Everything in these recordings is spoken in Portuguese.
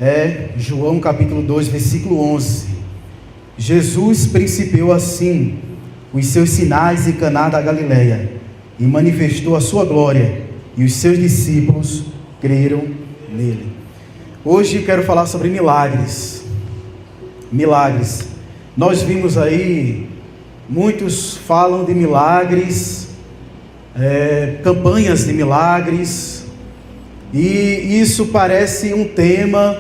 é João capítulo 2, versículo 11. Jesus principiou assim os seus sinais em Caná da Galileia e manifestou a sua glória, e os seus discípulos creram nele. Hoje eu quero falar sobre milagres. Milagres. Nós vimos aí, muitos falam de milagres, campanhas de milagres, e isso parece um tema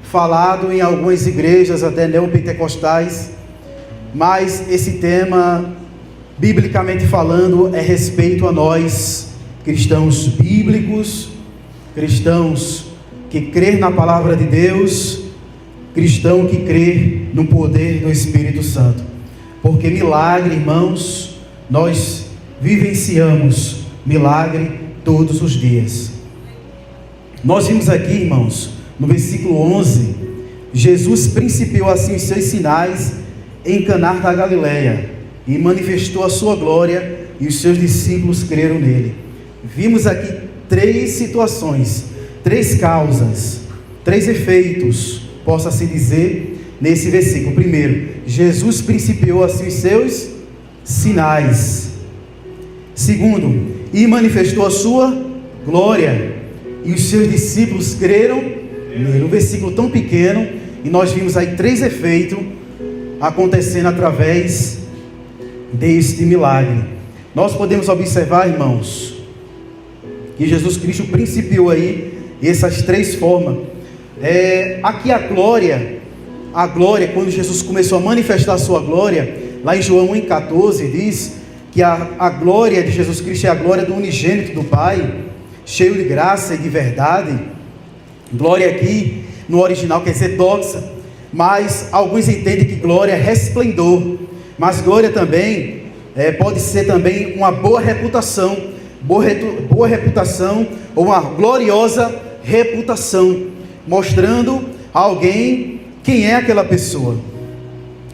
falado em algumas igrejas, até neopentecostais, mas esse tema, biblicamente falando, é respeito a nós, cristãos bíblicos, cristãos que crê na palavra de Deus, cristão que crê no poder do Espírito Santo. Porque milagre, irmãos, nós vivenciamos milagre todos os dias. Nós vimos aqui, irmãos, no versículo 11, Jesus principiou assim os seus sinais em Caná da Galileia e manifestou a sua glória, e os seus discípulos creram nele. Vimos aqui três situações, três causas, três efeitos, posso assim dizer, nesse versículo. Primeiro, Jesus principiou assim os seus sinais. Segundo, e manifestou a sua glória, e os seus discípulos creram nele. Um versículo tão pequeno, e nós vimos aí três efeitos acontecendo através deste milagre. Nós podemos observar, irmãos, que Jesus Cristo principiou aí essas três formas. Aqui a glória, quando Jesus começou a manifestar a sua glória, lá em João 1,14 diz que a glória de Jesus Cristo é a glória do unigênito do Pai, cheio de graça e de verdade. Glória aqui no original quer dizer doxa, mas alguns entendem que glória é resplendor, mas glória também pode ser também uma boa reputação, boa reputação, ou uma gloriosa reputação, mostrando a alguém quem é aquela pessoa.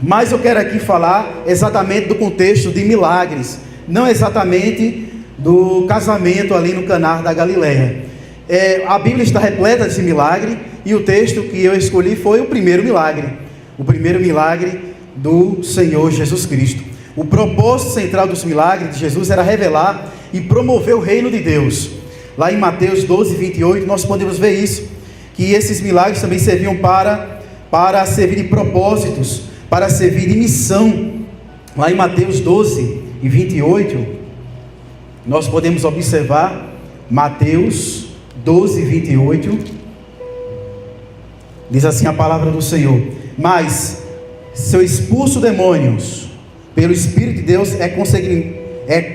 Mas eu quero aqui falar exatamente do contexto de milagres, não exatamente do casamento ali no Caná da Galileia. A Bíblia está repleta de milagre, e o texto que eu escolhi foi o primeiro milagre do Senhor Jesus Cristo. O propósito central dos milagres de Jesus era revelar e promover o reino de Deus. Lá em Mateus 12, 28, nós podemos ver isso, que esses milagres também serviam para servir de propósitos, para servir de missão. Lá em Mateus 12 e 28, nós podemos observar, Mateus 12, 28, diz assim a palavra do Senhor: mas se eu expulso demônios pelo Espírito de Deus, é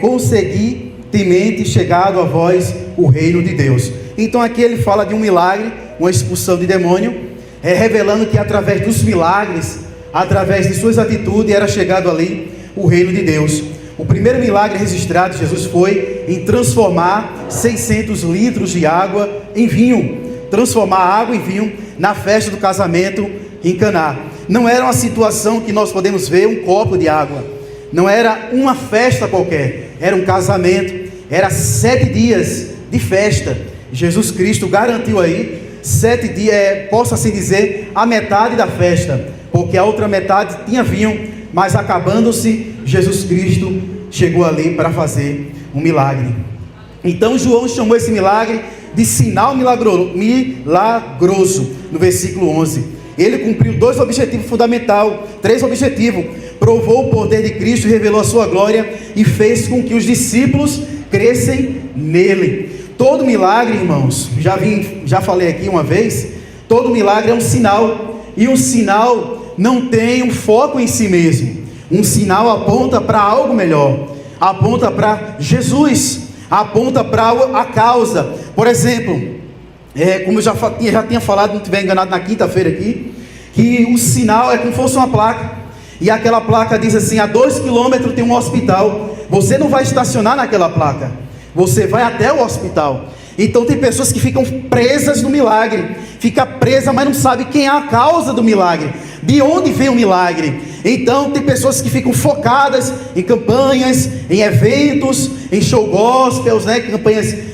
conseguintemente chegado a vós o reino de Deus. Então aqui ele fala de um milagre, uma expulsão de demônio, revelando que através dos milagres, através de suas atitudes, era chegado ali o reino de Deus. O primeiro milagre registrado de Jesus foi em transformar 600 litros de água em vinho, transformar água em vinho na festa do casamento em Caná. Não era uma situação que nós podemos ver um copo de água, não era uma festa qualquer, era um casamento, era 7 dias de festa. Jesus Cristo garantiu aí 7 dias, posso assim dizer, a metade da festa, porque a outra metade tinha vinho, mas acabando-se, Jesus Cristo chegou ali para fazer um milagre. Então João chamou esse milagre de sinal milagroso, no versículo 11. Ele cumpriu 2 objetivos fundamentais, 3 objetivos: provou o poder de Cristo, revelou a sua glória e fez com que os discípulos crescem nele. Todo milagre, irmãos, já falei aqui uma vez, todo milagre é um sinal, e um sinal não tem um foco em si mesmo. Um sinal aponta para algo melhor, aponta para Jesus, aponta para a causa. Por exemplo, como eu já tinha falado, não estiver enganado, na quinta-feira aqui, que o sinal é como se fosse uma placa, e aquela placa diz assim: a 2 quilômetros tem um hospital. Você não vai estacionar naquela placa, você vai até o hospital. Então tem pessoas que ficam presas no milagre, fica presa, mas não sabe quem é a causa do milagre, de onde vem o milagre. Então tem pessoas que ficam focadas em campanhas, em eventos, em show gospels, né?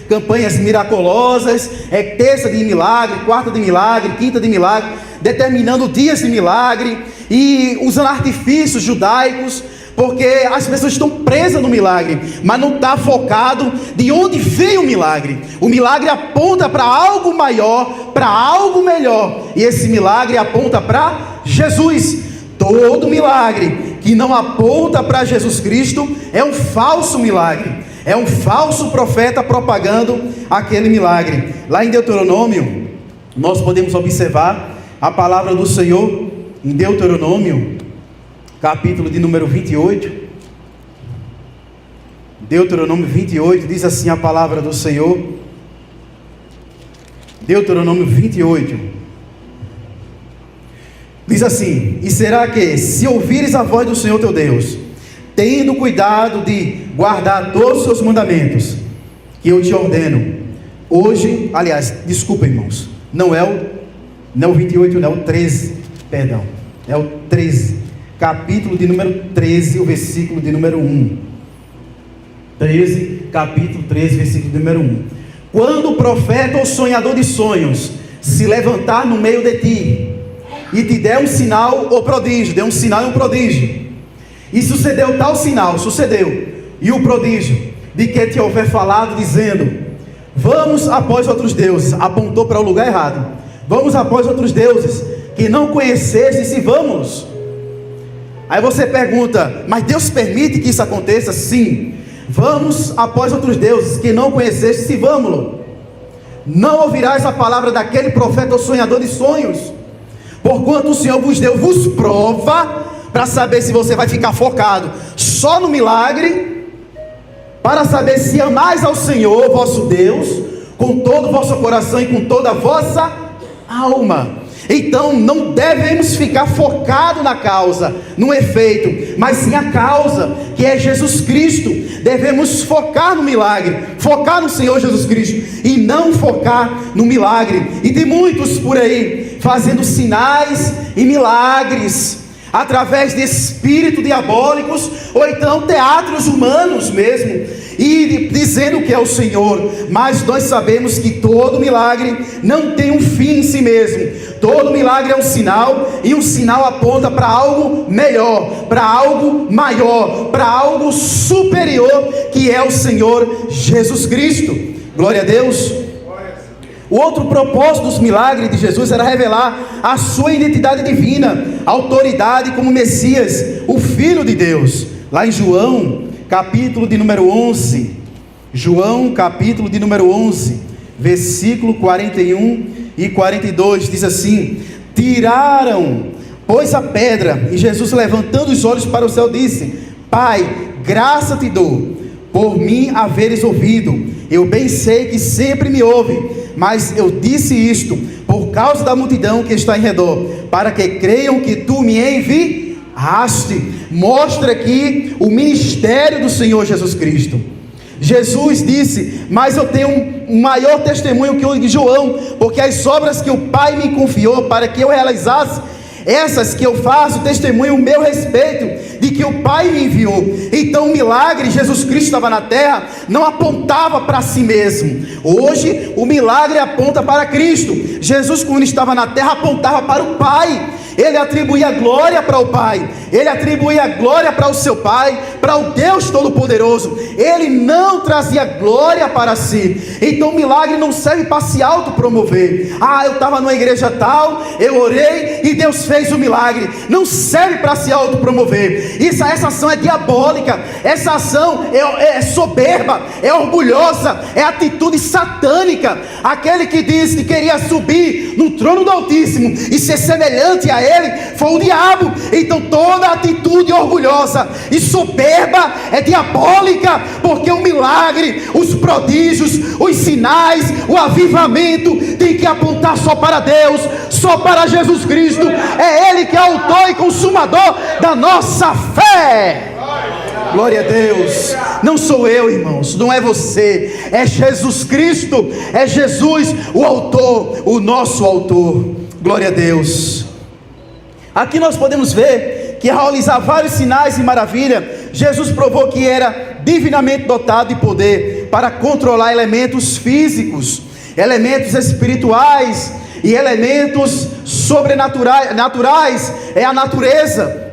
campanhas miraculosas, terça de milagre, quarta de milagre, quinta de milagre, determinando dias de milagre e usando artifícios judaicos, porque as pessoas estão presas no milagre, mas não está focado de onde veio o milagre. O milagre aponta para algo maior, para algo melhor, e esse milagre aponta para Jesus. Todo milagre que não aponta para Jesus Cristo é um falso milagre, é um falso profeta propagando aquele milagre. Lá em Deuteronômio, nós podemos observar a palavra do Senhor em Deuteronômio, capítulo de número 28. Deuteronômio 28, diz assim a palavra do Senhor. Deuteronômio 28 diz assim: e será que, se ouvires a voz do Senhor teu Deus, tendo cuidado de guardar todos os seus mandamentos, que eu te ordeno hoje, aliás, desculpa irmãos, não é o 28, não é o 13, perdão, é o 13, capítulo de número 13, o versículo de número 1, 13, capítulo 13, versículo de número 1, quando o profeta ou sonhador de sonhos se levantar no meio de ti, e te der um sinal ou prodígio, deu um sinal e um prodígio, e sucedeu tal sinal, sucedeu, e o prodígio, de que te houver falado, dizendo, vamos após outros deuses, apontou para o lugar errado, vamos após outros deuses, que não conhecestes, e vamos. Aí você pergunta, mas Deus permite que isso aconteça? Sim, vamos após outros deuses, que não conhecestes, e vamos. Não ouvirás a palavra daquele profeta ou sonhador de sonhos, porquanto o Senhor vos prova, para saber se você vai ficar focado só no milagre, para saber se amais ao Senhor vosso Deus, com todo o vosso coração e com toda a vossa alma. Então não devemos ficar focados na causa, no efeito, mas sim a causa, que é Jesus Cristo. Devemos focar no milagre, focar no Senhor Jesus Cristo, e não focar no milagre. E tem muitos por aí fazendo sinais e milagres através de espíritos diabólicos, ou então teatros humanos mesmo, e dizendo que é o Senhor. Mas nós sabemos que todo milagre não tem um fim em si mesmo. Todo milagre é um sinal, e um sinal aponta para algo melhor, para algo maior, para algo superior, que é o Senhor Jesus Cristo. Glória a Deus. O outro propósito dos milagres de Jesus era revelar a sua identidade divina, autoridade como Messias, o Filho de Deus. Lá em João, capítulo de número 11, João, capítulo de número 11, versículo 41 e 42, diz assim: tiraram, pois, a pedra, e Jesus, levantando os olhos para o céu, disse: Pai, graça te dou, por mim haveres ouvido. Eu bem sei que sempre me ouve, mas eu disse isto por causa da multidão que está em redor, para que creiam que tu me enviaste. Mostra aqui o ministério do Senhor Jesus Cristo. Jesus disse: mas eu tenho um maior testemunho que o de João, porque as obras que o Pai me confiou para que eu realizasse, essas que eu faço, testemunho o meu respeito, de que o Pai me enviou. Então o milagre, Jesus Cristo estava na terra, não apontava para si mesmo. Hoje o milagre aponta para Cristo. Jesus, quando estava na terra, apontava para o Pai. Ele atribuía glória para o Pai, ele atribuía glória para o seu Pai, para o Deus Todo-Poderoso. Ele não trazia glória para si. Então o milagre não serve para se autopromover. Eu estava numa igreja tal, eu orei e Deus fez o milagre. Não serve para se autopromover. Essa ação é diabólica, essa ação é soberba, é orgulhosa, é atitude satânica. Aquele que disse que queria subir no trono do Altíssimo e ser semelhante a ele, foi o diabo. Então toda atitude orgulhosa e soberba é diabólica, porque o milagre, os prodígios, os sinais, o avivamento tem que apontar só para Deus, só para Jesus Cristo. É Ele que é autor e consumador da nossa fé. Glória a Deus. Não sou eu, irmãos, não é você, é Jesus Cristo, é Jesus o autor, o nosso autor. Glória a Deus. Aqui nós podemos ver que ao realizar vários sinais e maravilhas, Jesus provou que era divinamente dotado de poder para controlar elementos físicos, elementos espirituais e elementos sobrenaturais, é a natureza.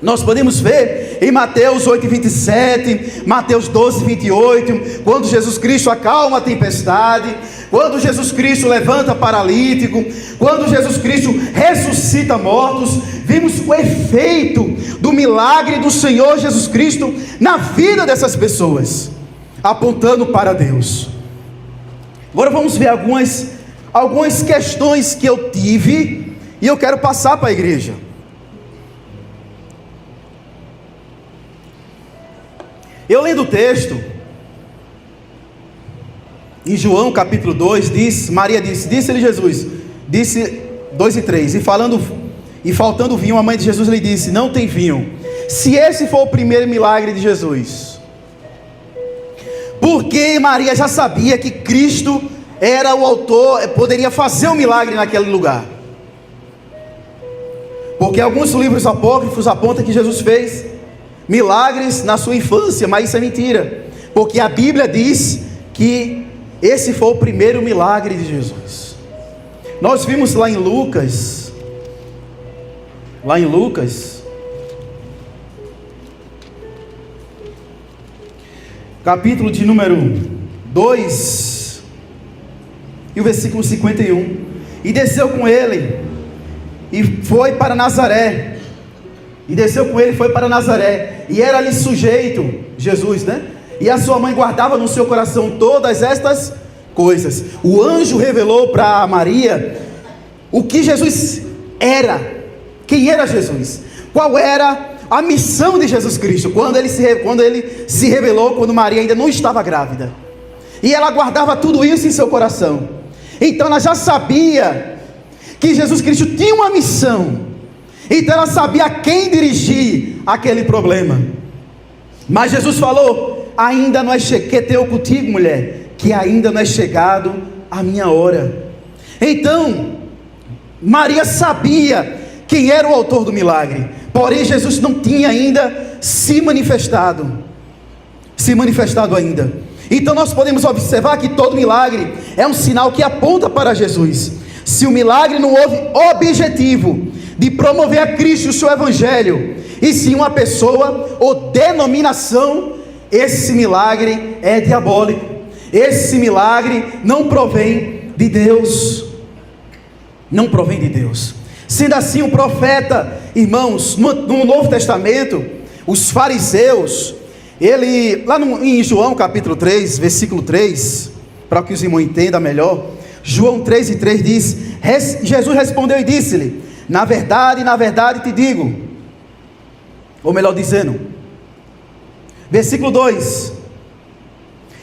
Nós podemos ver em Mateus 8:27, Mateus 12:28, quando Jesus Cristo acalma a tempestade, quando Jesus Cristo levanta paralítico, quando Jesus Cristo ressuscita mortos. Vimos o efeito do milagre do Senhor Jesus Cristo na vida dessas pessoas, apontando para Deus. Agora vamos ver algumas questões que eu tive e eu quero passar para a igreja. Eu lendo o texto, em João capítulo 2, Maria disse-lhe Jesus, disse 2:3, e faltando vinho, a mãe de Jesus lhe disse: não tem vinho. Se esse for o primeiro milagre de Jesus, porque Maria já sabia que Cristo era o autor, poderia fazer um milagre naquele lugar, porque alguns livros apócrifos apontam que Jesus fez milagres na sua infância, mas isso é mentira, porque a Bíblia diz que esse foi o primeiro milagre de Jesus. Nós vimos lá em Lucas, capítulo de número 2, e o versículo 51, e desceu com ele, e foi para Nazaré, e era-lhe sujeito, Jesus, né? E a sua mãe guardava no seu coração todas estas coisas. O anjo revelou para Maria o que Jesus era, quem era Jesus, qual era a missão de Jesus Cristo, quando ele se revelou, quando Maria ainda não estava grávida, e ela guardava tudo isso em seu coração. Então ela já sabia que Jesus Cristo tinha uma missão, então ela sabia a quem dirigir aquele problema. Mas Jesus falou: ainda não é que tenho contigo, mulher, que ainda não é chegado a minha hora. Então Maria sabia quem era o autor do milagre, porém Jesus não tinha ainda se manifestado ainda. Então nós podemos observar que todo milagre é um sinal que aponta para Jesus. Se o milagre não houve objetivo de promover a Cristo e o seu evangelho, e sim uma pessoa ou denominação, esse milagre é diabólico, esse milagre não provém de Deus, Sendo assim, o profeta, irmãos, no Novo Testamento, os fariseus, em João capítulo 3, versículo 3, para que os irmãos entendam melhor, João 3:3 diz, Jesus respondeu e disse-lhe: na verdade te digo, ou melhor dizendo, versículo 2,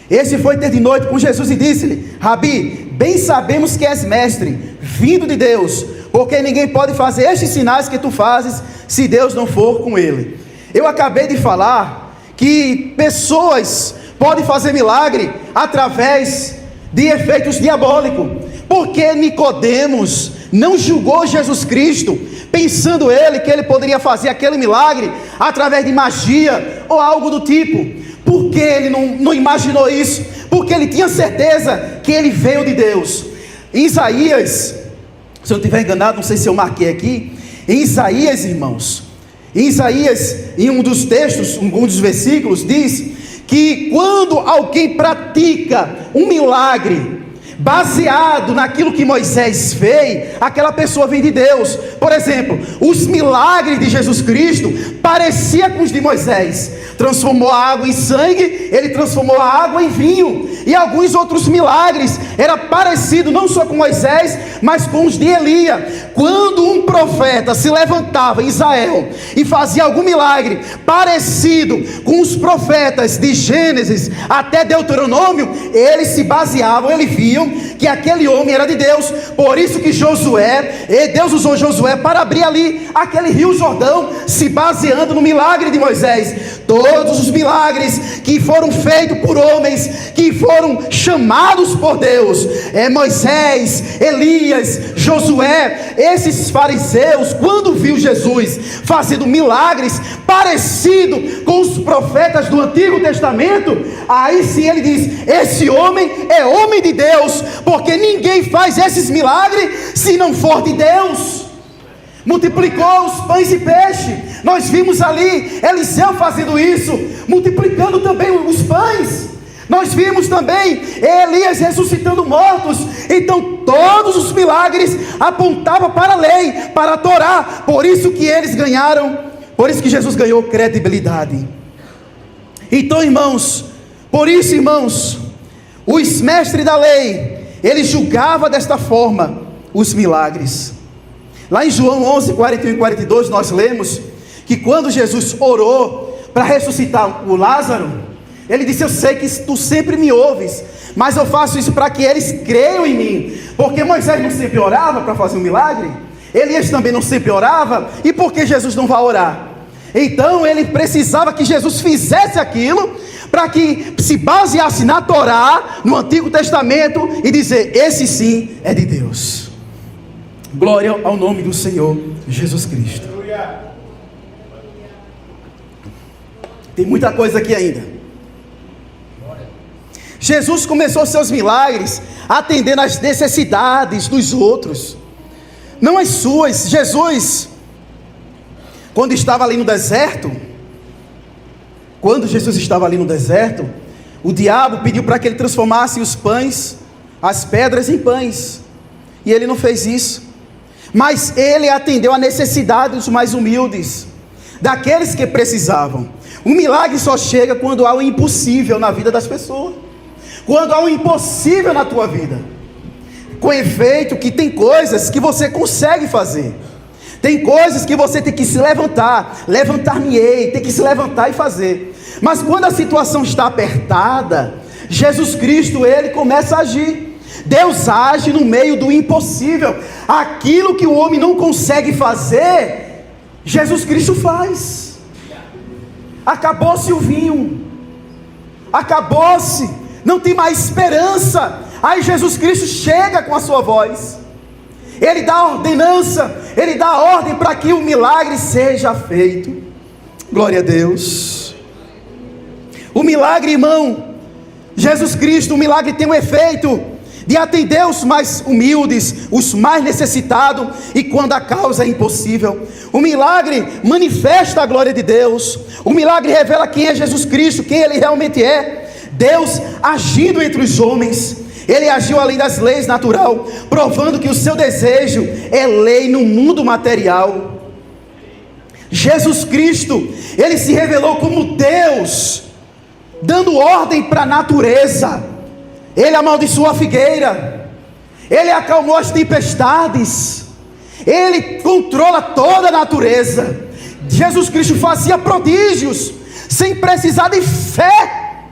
este foi ter de noite com Jesus e disse-lhe: Rabi, bem sabemos que és mestre, vindo de Deus, porque ninguém pode fazer estes sinais que tu fazes, se Deus não for com ele. Eu acabei de falar que pessoas podem fazer milagre através de efeitos diabólicos, porque Nicodemos não julgou Jesus Cristo, pensando que ele poderia fazer aquele milagre através de magia ou algo do tipo. Por que ele não imaginou isso? Porque ele tinha certeza que ele veio de Deus. Em Isaías, se eu não estiver enganado, não sei se eu marquei aqui, em Isaías, irmãos, em um dos textos, um dos versículos, diz que quando alguém pratica um milagre baseado naquilo que Moisés fez, aquela pessoa vem de Deus. Por exemplo, os milagres de Jesus Cristo pareciam com os de Moisés. Transformou a água em sangue, ele transformou a água em vinho, e alguns outros milagres era parecido não só com Moisés, mas com os de Elias. Quando um profeta se levantava em Israel e fazia algum milagre parecido com os profetas de Gênesis até Deuteronômio, eles se baseavam, eles viam viu que aquele homem era de Deus. Por isso que Deus usou Josué para abrir ali aquele rio Jordão, se baseando no milagre de Moisés. Todos os milagres que foram feitos por homens, que foram chamados por Deus, Moisés, Elias, Josué, esses fariseus, quando viu Jesus fazendo milagres parecido com os profetas do Antigo Testamento, aí sim ele diz: esse homem é homem de Deus, porque ninguém faz esses milagres se não for de Deus. Multiplicou os pães e peixe, nós vimos ali Eliseu fazendo isso, multiplicando também os pães. Nós vimos também Elias ressuscitando mortos. Então todos os milagres apontavam para a lei, para a Torá. Por isso que Jesus ganhou credibilidade. Então, irmãos, os mestres da lei, eles julgavam desta forma os milagres. Lá em João 11, 41 e 42, nós lemos que quando Jesus orou para ressuscitar o Lázaro, ele disse: eu sei que tu sempre me ouves, mas eu faço isso para que eles creiam em mim. Porque Moisés não sempre orava para fazer um milagre, Elias também não sempre orava, e por que Jesus não vai orar? Então ele precisava que Jesus fizesse aquilo, para que se baseasse na Torá, no Antigo Testamento, e dizer: esse sim é de Deus. Glória ao nome do Senhor Jesus Cristo. Tem muita coisa aqui ainda. Jesus começou seus milagres atendendo às necessidades dos outros, não as suas. Jesus, quando estava ali no deserto, o diabo pediu para que ele transformasse os pães, as pedras em pães, e ele não fez isso. Mas ele atendeu a necessidade dos mais humildes, daqueles que precisavam. O milagre só chega quando há o impossível na vida das pessoas, quando há o impossível na tua vida. Com efeito que tem coisas que você consegue fazer, tem coisas que você tem que se levantar-me-ei, tem que se levantar e fazer. Mas quando a situação está apertada, Jesus Cristo, ele começa a agir. Deus age no meio do impossível. Aquilo que o homem não consegue fazer, Jesus Cristo faz. Acabou-se o vinho, acabou-se, não tem mais esperança. Aí Jesus Cristo chega com a sua voz, ele dá a ordenança, ele dá a ordem para que o milagre seja feito. Glória a Deus. O milagre, irmão, Jesus Cristo, o milagre tem um efeito de atender os mais humildes, os mais necessitados, e quando a causa é impossível. O milagre manifesta a glória de Deus. O milagre revela quem é Jesus Cristo, quem ele realmente é. Deus agindo entre os homens. Ele agiu além das leis natural, provando que o seu desejo é lei no mundo material. Jesus Cristo, ele se revelou como Deus, dando ordem para a natureza. Ele amaldiçoou a figueira, ele acalmou as tempestades, ele controla toda a natureza. Jesus Cristo fazia prodígios, sem precisar de fé,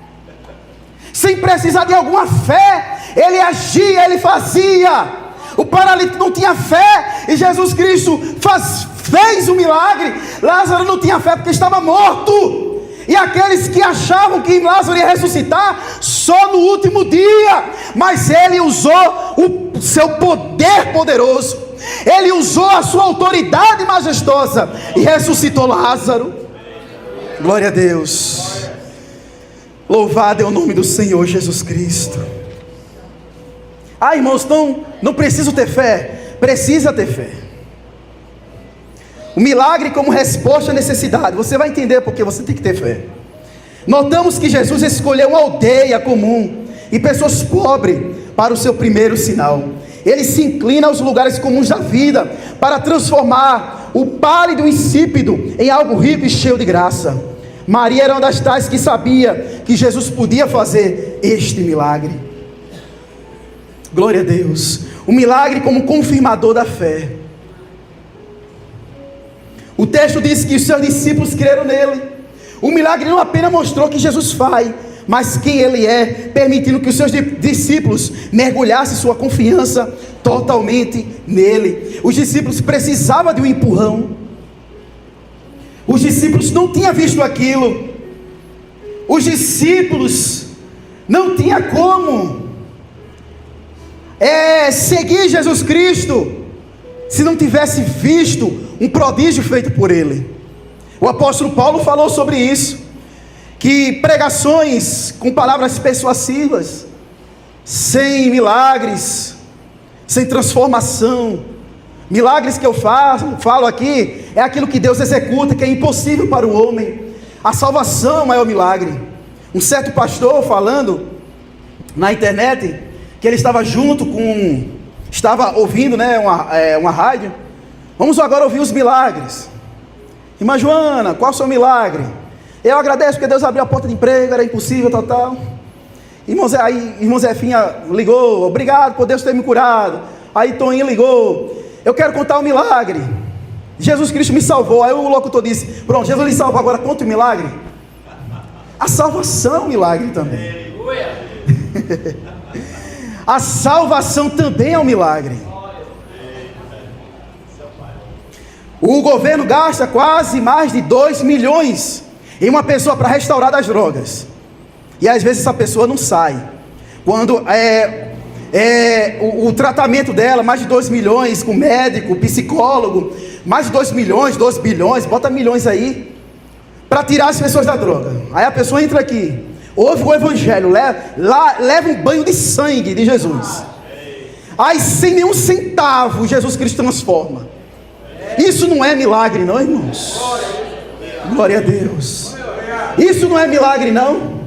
sem precisar de alguma fé, ele agia, ele fazia. O paralítico não tinha fé, e Jesus Cristo fez o milagre. Lázaro não tinha fé porque estava morto. E aqueles que achavam que Lázaro ia ressuscitar só no último dia, mas ele usou o seu poder poderoso, ele usou a sua autoridade majestosa e ressuscitou Lázaro. Glória a Deus. Louvado é o nome do Senhor Jesus Cristo. Irmãos, não preciso ter fé, precisa ter fé. O milagre como resposta à necessidade, você vai entender porque você tem que ter fé. Notamos que Jesus escolheu uma aldeia comum e pessoas pobres para o seu primeiro sinal. Ele se inclina aos lugares comuns da vida para transformar o pálido e insípido em algo rico e cheio de graça. Maria era uma das tais que sabia que Jesus podia fazer este milagre. Glória a Deus. O milagre como confirmador da fé. O texto diz que os seus discípulos creram nele. O milagre não apenas mostrou que Jesus mas quem Ele é, permitindo que os seus discípulos mergulhassem sua confiança totalmente nele. Os discípulos precisavam de um empurrão. Os discípulos não tinham visto aquilo. Os discípulos não tinham como seguir Jesus Cristo se não tivesse visto um prodígio feito por Ele. O apóstolo Paulo falou sobre isso, que pregações com palavras persuasivas, sem milagres, sem transformação, milagres que eu falo aqui, é aquilo que Deus executa, que é impossível para o homem. A salvação é o maior milagre. Um certo pastor falando na internet, que ele estava estava ouvindo, uma rádio. Vamos agora ouvir os milagres. Irmã Joana, qual é o seu milagre? Eu agradeço porque Deus abriu a porta de emprego, era impossível, tal. Irmão Zefinha ligou, obrigado por Deus ter me curado. Aí Toninho ligou, eu quero contar um milagre. Jesus Cristo me salvou. Aí o locutor disse, pronto, Jesus lhe salvou, agora conta o milagre. A salvação é um milagre também. A salvação também é um milagre. O governo gasta quase mais de 2 milhões em uma pessoa para restaurar das drogas. E às vezes essa pessoa não sai. Quando o tratamento dela, mais de 2 milhões com médico, psicólogo, mais de 2 milhões, 2 bilhões, bota milhões aí, para tirar as pessoas da droga. Aí a pessoa entra aqui, ouve o evangelho, leva um banho de sangue de Jesus. Aí sem nenhum centavo, Jesus Cristo transforma. Isso não é milagre não, irmãos? Glória a Deus. Isso não é milagre não?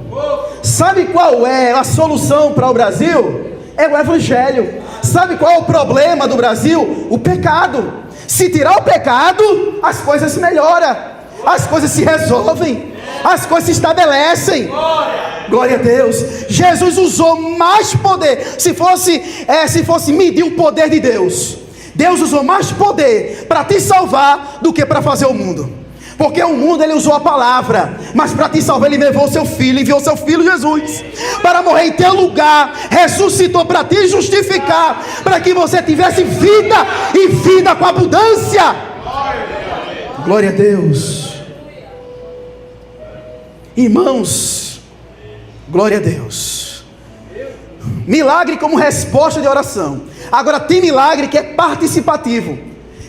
Sabe qual é a solução para o Brasil? É o evangelho. Sabe qual é o problema do Brasil? O pecado. Se tirar o pecado, as coisas melhoram, as coisas se resolvem, as coisas se estabelecem. Glória a Deus. Jesus usou mais poder. Se fosse medir o poder de Deus, Deus usou mais poder para te salvar do que para fazer o mundo. Porque o mundo ele usou a palavra, mas para te salvar ele levou seu filho, enviou seu filho Jesus para morrer em teu lugar, ressuscitou para te justificar, para que você tivesse vida e vida com abundância. Glória a Deus. Irmãos, glória a Deus. Milagre como resposta de oração. Agora tem milagre que é participativo.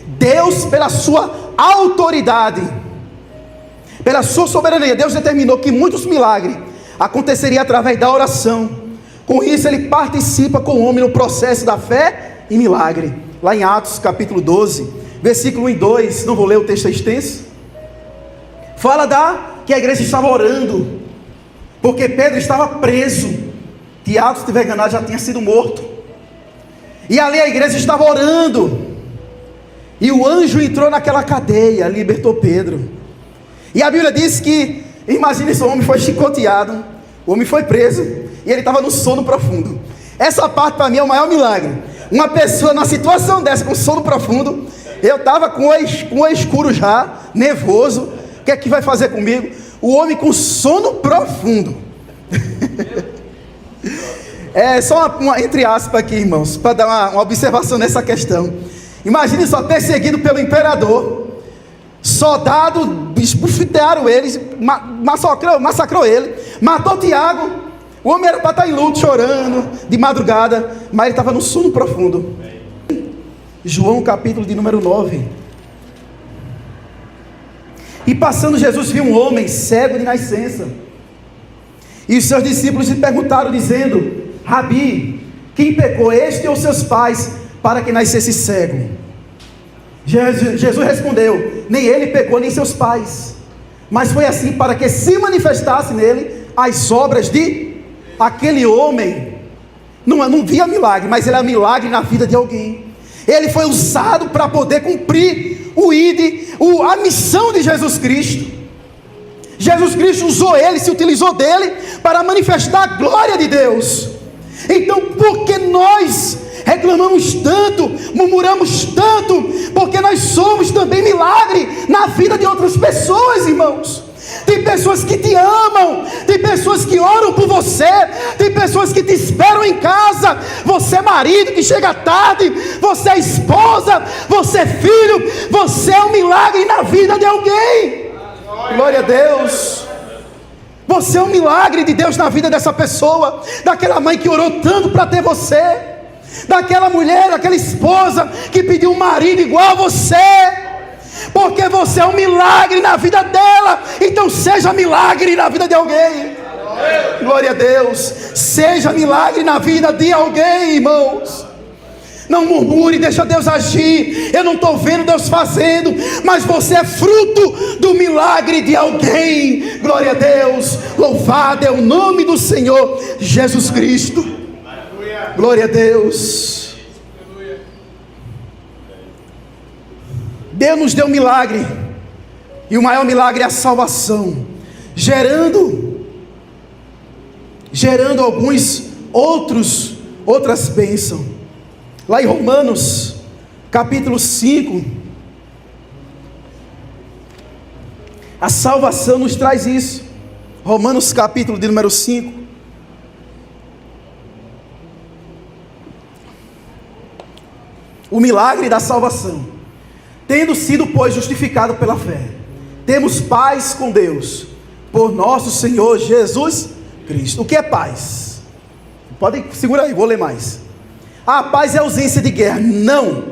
Deus, pela sua autoridade, pela sua soberania, Deus determinou que muitos milagres aconteceriam através da oração. Com isso ele participa com o homem no processo da fé e milagre. Lá em Atos capítulo 12, versículo 1 e 2, não vou ler, o texto é extenso. Fala que a igreja estava orando, porque Pedro estava preso. Tiago, se estiver enganado, já tinha sido morto. E ali a igreja estava orando, e o anjo entrou naquela cadeia, libertou Pedro. E a Bíblia diz que, imagina isso, o homem foi chicoteado, o homem foi preso, e ele estava no sono profundo. Essa parte para mim é o maior milagre. Uma pessoa numa situação dessa, com sono profundo, eu estava com o escuro já, nervoso, o que é que vai fazer comigo? O homem com sono profundo. Só entre aspas aqui, irmãos, para dar uma observação nessa questão. Imagine só, perseguido pelo imperador, soldado, esbufetearam eles, massacrou ele, matou Tiago. O homem era para estar em luto, chorando, de madrugada, mas ele estava no sono profundo. João capítulo de número 9. E passando Jesus viu um homem cego de nascença, e os seus discípulos lhe perguntaram dizendo: Rabi, quem pecou, este ou seus pais, para que nascesse cego? Jesus respondeu: nem ele pecou, nem seus pais, mas foi assim para que se manifestasse nele as obras de aquele homem. Não via milagre, mas era milagre na vida de alguém. Ele foi usado para poder cumprir a missão de Jesus Cristo. Jesus Cristo usou ele, se utilizou dele para manifestar a glória de Deus. Então, por que nós reclamamos tanto, murmuramos tanto? Porque nós somos também milagre na vida de outras pessoas, irmãos. tem pessoas que te amam, tem pessoas que oram por você, tem pessoas que te esperam em casa. Você é marido que chega tarde, você é esposa, você é filho, você é um milagre na vida de alguém. Glória a Deus. Você é um milagre de Deus na vida dessa pessoa, daquela mãe que orou tanto para ter você, daquela mulher, daquela esposa que pediu um marido igual a você, porque você é um milagre na vida dela. Então seja milagre na vida de alguém. Glória a Deus. Seja milagre na vida de alguém, irmãos. Não murmure, deixa Deus agir. Eu não estou vendo Deus fazendo, mas você é fruto do milagre de alguém. Glória a Deus. Louvado é o nome do Senhor Jesus Cristo. Glória a Deus. Deus nos deu um milagre, e o maior milagre é a salvação, gerando outras bênçãos. Lá em Romanos capítulo 5, a salvação nos traz isso. Romanos capítulo de número 5, o milagre da salvação. Tendo sido, pois, justificado pela fé, temos paz com Deus, por nosso Senhor Jesus Cristo. O que é paz? Pode, segura aí, vou ler mais. A paz é ausência de guerra. Não,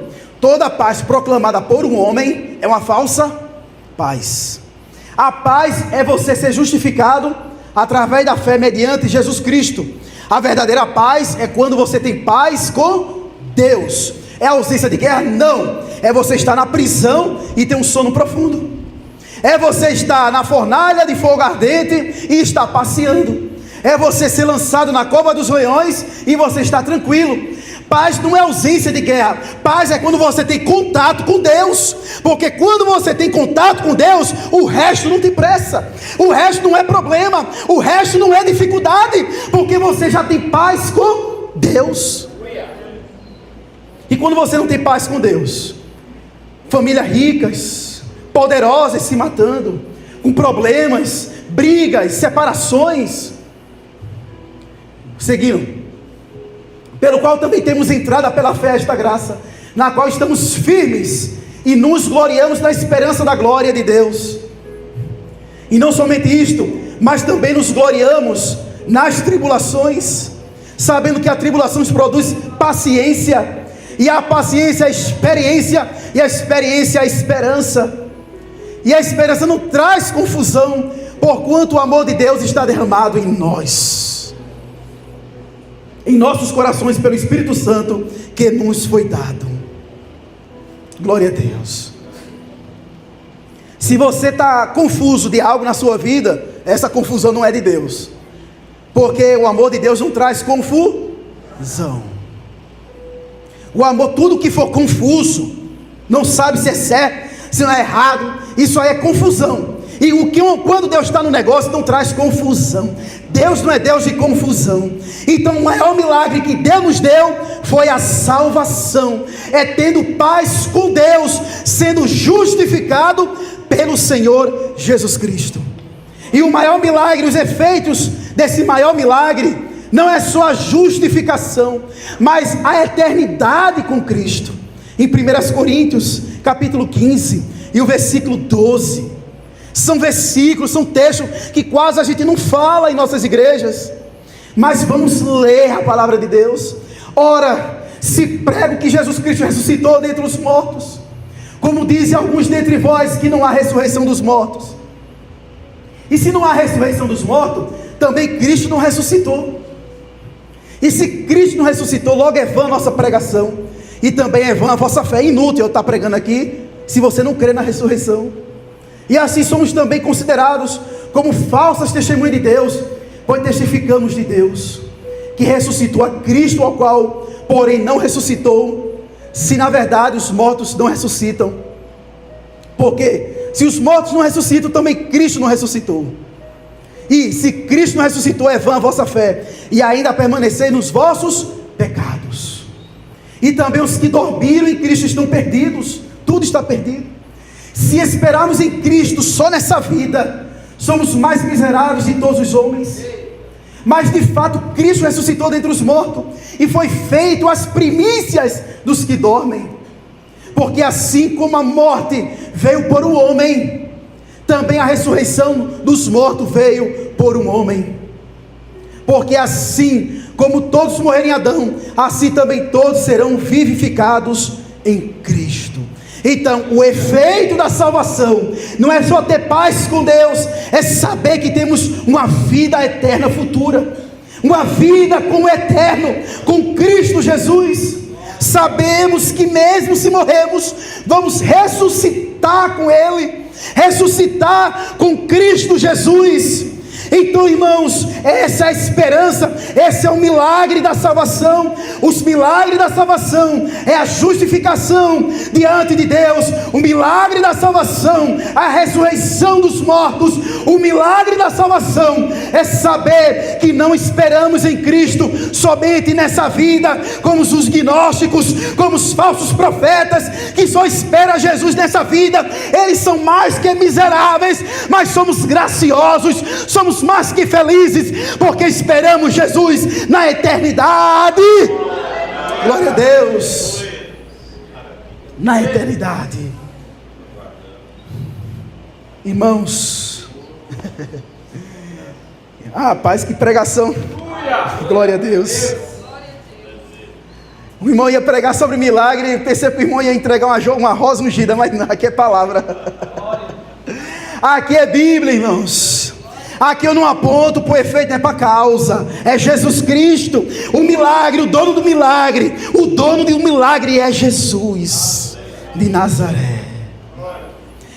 toda paz proclamada por um homem é uma falsa paz. A paz é você ser justificado através da fé mediante Jesus Cristo. A verdadeira paz é quando você tem paz com Deus. É ausência de guerra? Não. É você estar na prisão e ter um sono profundo. É você estar na fornalha de fogo ardente e estar passeando. É você ser lançado na cova dos leões e você estar tranquilo. Paz não é ausência de guerra. Paz é quando você tem contato com Deus. Porque quando você tem contato com Deus, o resto não te pressa, o resto não é problema, o resto não é dificuldade, porque você já tem paz com Deus. E quando você não tem paz com Deus, famílias ricas, poderosas se matando, com problemas, brigas, separações. Seguindo. Pelo qual também temos entrada pela fé a esta graça, na qual estamos firmes e nos gloriamos na esperança da glória de Deus. E não somente isto, mas também nos gloriamos nas tribulações, sabendo que a tribulação produz paciência, e a paciência a experiência, e a experiência a esperança. E a esperança não traz confusão, porquanto o amor de Deus está derramado em nós, em nossos corações, pelo Espírito Santo que nos foi dado. Glória a Deus. Se você está confuso de algo na sua vida, essa confusão não é de Deus, porque o amor de Deus não traz confusão. O amor, tudo que for confuso, não sabe se é certo, se não é errado, isso aí é confusão. E quando Deus está no negócio, não traz confusão. Deus não é Deus de confusão. Então o maior milagre que Deus nos deu foi a salvação. É tendo paz com Deus, sendo justificado pelo Senhor Jesus Cristo. E o maior milagre, os efeitos desse maior milagre, não é só a justificação, mas a eternidade com Cristo. Em 1 Coríntios capítulo 15 e o versículo 12, são versículos, são textos que quase a gente não fala em nossas igrejas, mas vamos ler a palavra de Deus. Ora, se prego que Jesus Cristo ressuscitou dentre os mortos, como dizem alguns dentre vós que não há ressurreição dos mortos. E se não há ressurreição dos mortos, também Cristo não ressuscitou. E se Cristo não ressuscitou, logo é vã a nossa pregação, e também é vã a vossa fé. É inútil eu estar pregando aqui se você não crê na ressurreição. E assim somos também considerados como falsas testemunhas de Deus, pois testificamos de Deus que ressuscitou a Cristo, ao qual porém não ressuscitou, se na verdade os mortos não ressuscitam. Porque se os mortos não ressuscitam, também Cristo não ressuscitou. E se Cristo não ressuscitou, é vã a vossa fé, e ainda permanecei nos vossos pecados. E também os que dormiram em Cristo estão perdidos. Tudo está perdido. Se esperarmos em Cristo só nessa vida, somos mais miseráveis de todos os homens. Mas de fato Cristo ressuscitou dentre os mortos e foi feito as primícias dos que dormem. Porque assim como a morte veio por um homem, também a ressurreição dos mortos veio por um homem. Porque assim como todos morreram em Adão, assim também todos serão vivificados em Cristo. Então, o efeito da salvação não é só ter paz com Deus, é saber que temos uma vida eterna futura, uma vida com o eterno, com Cristo Jesus. Sabemos que mesmo se morrermos, vamos ressuscitar com Ele, ressuscitar com Cristo Jesus. Então, irmãos, essa é a esperança, esse é o milagre da salvação. Os milagres da salvação é a justificação diante de Deus. O milagre da salvação, a ressurreição dos mortos. O milagre da salvação é saber que não esperamos em Cristo somente nessa vida, como os gnósticos, como os falsos profetas, que só esperam Jesus nessa vida. Eles são mais que miseráveis, mas somos graciosos, somos mais que felizes, porque esperamos Jesus na eternidade. Glória a Deus. Na eternidade. Irmãos, rapaz, que pregação. Glória a Deus. O irmão ia pregar sobre milagre, pensei que o irmão ia entregar uma rosa ungida, mas não, aqui é palavra. Aqui é Bíblia, irmãos. Aqui eu não aponto para o efeito, não é para a causa. É Jesus Cristo, o milagre, o dono do milagre. O dono do milagre é Jesus de Nazaré.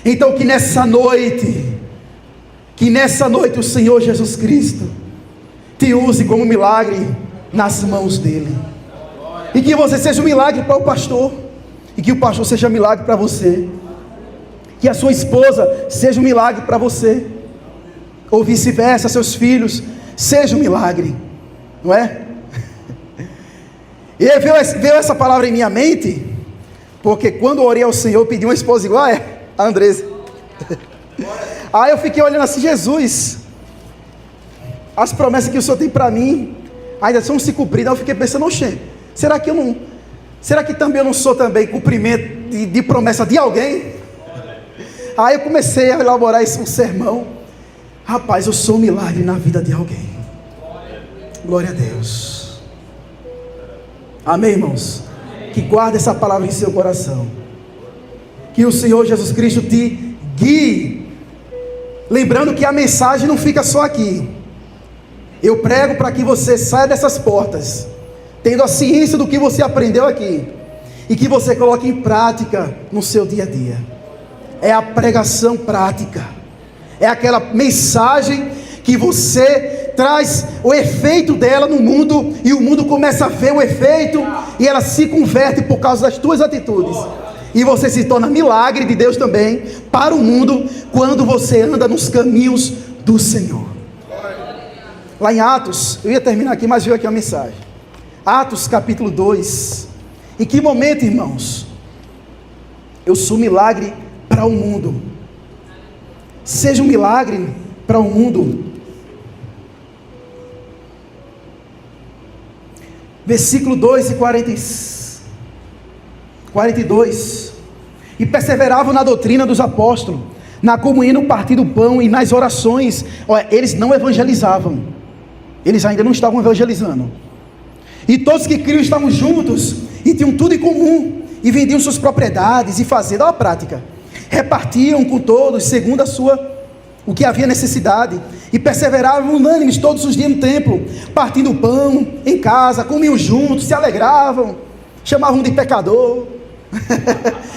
Então que nessa noite o Senhor Jesus Cristo te use como milagre nas mãos dele. E que você seja um milagre para o pastor, e que o pastor seja um milagre para você, que a sua esposa seja um milagre para você, ou vice-versa, seus filhos, seja um milagre, não é? E veio essa palavra em minha mente, porque quando eu orei ao Senhor, eu pedi uma esposa igual a Andresa. Aí eu fiquei olhando assim, Jesus, as promessas que o Senhor tem para mim, ainda são se cumpridas. Aí eu fiquei pensando, oxê, será que também eu não sou também cumprimento de promessa de alguém? Aí eu comecei a elaborar um sermão. Rapaz, eu sou um milagre na vida de alguém. Glória a Deus. Amém, irmãos? Que guarde essa palavra em seu coração. Que o Senhor Jesus Cristo te guie. Lembrando que a mensagem não fica só aqui. Eu prego para que você saia dessas portas tendo a ciência do que você aprendeu aqui, e que você coloque em prática no seu dia a dia. É a pregação prática, é aquela mensagem que você traz o efeito dela no mundo, e o mundo começa a ver o efeito, e ela se converte por causa das tuas atitudes, e você se torna milagre de Deus também para o mundo, quando você anda nos caminhos do Senhor. Lá em Atos, eu ia terminar aqui, mas veio aqui a mensagem. Atos capítulo 2. Em que momento, irmãos, eu sou milagre para o mundo? Seja um milagre para o mundo. Versículo 2 e 42. E perseveravam na doutrina dos apóstolos, na comunhão, no partir do pão e nas orações. Olha, eles não evangelizavam, eles ainda não estavam evangelizando. E todos que criam estavam juntos, e tinham tudo em comum, e vendiam suas propriedades, e faziam, olha a prática, repartiam com todos, segundo o que havia necessidade, e perseveravam unânimes todos os dias no templo, partindo o pão em casa, comiam juntos, se alegravam, chamavam de pecador,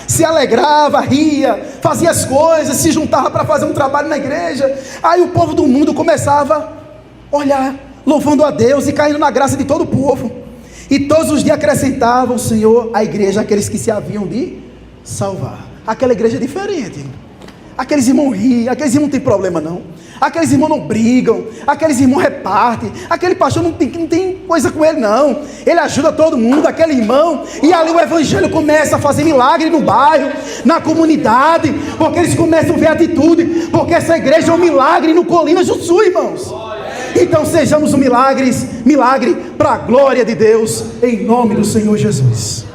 se alegrava, ria, fazia as coisas, se juntava para fazer um trabalho na igreja. Aí o povo do mundo começava a olhar, louvando a Deus e caindo na graça de todo o povo. E todos os dias acrescentava o Senhor à igreja aqueles que se haviam de salvar. Aquela igreja diferente, Aqueles irmãos riem, aqueles irmãos não tem problema não. Aqueles irmãos não brigam, aqueles irmãos repartem, aquele pastor não tem coisa com ele não. Ele ajuda todo mundo, aquele irmão. E ali o evangelho começa a fazer milagre no bairro, na comunidade, porque eles começam a ver atitude, porque essa igreja é um milagre no Colinas do Sul, irmãos. Então sejamos um milagre para a glória de Deus, em nome do Senhor Jesus.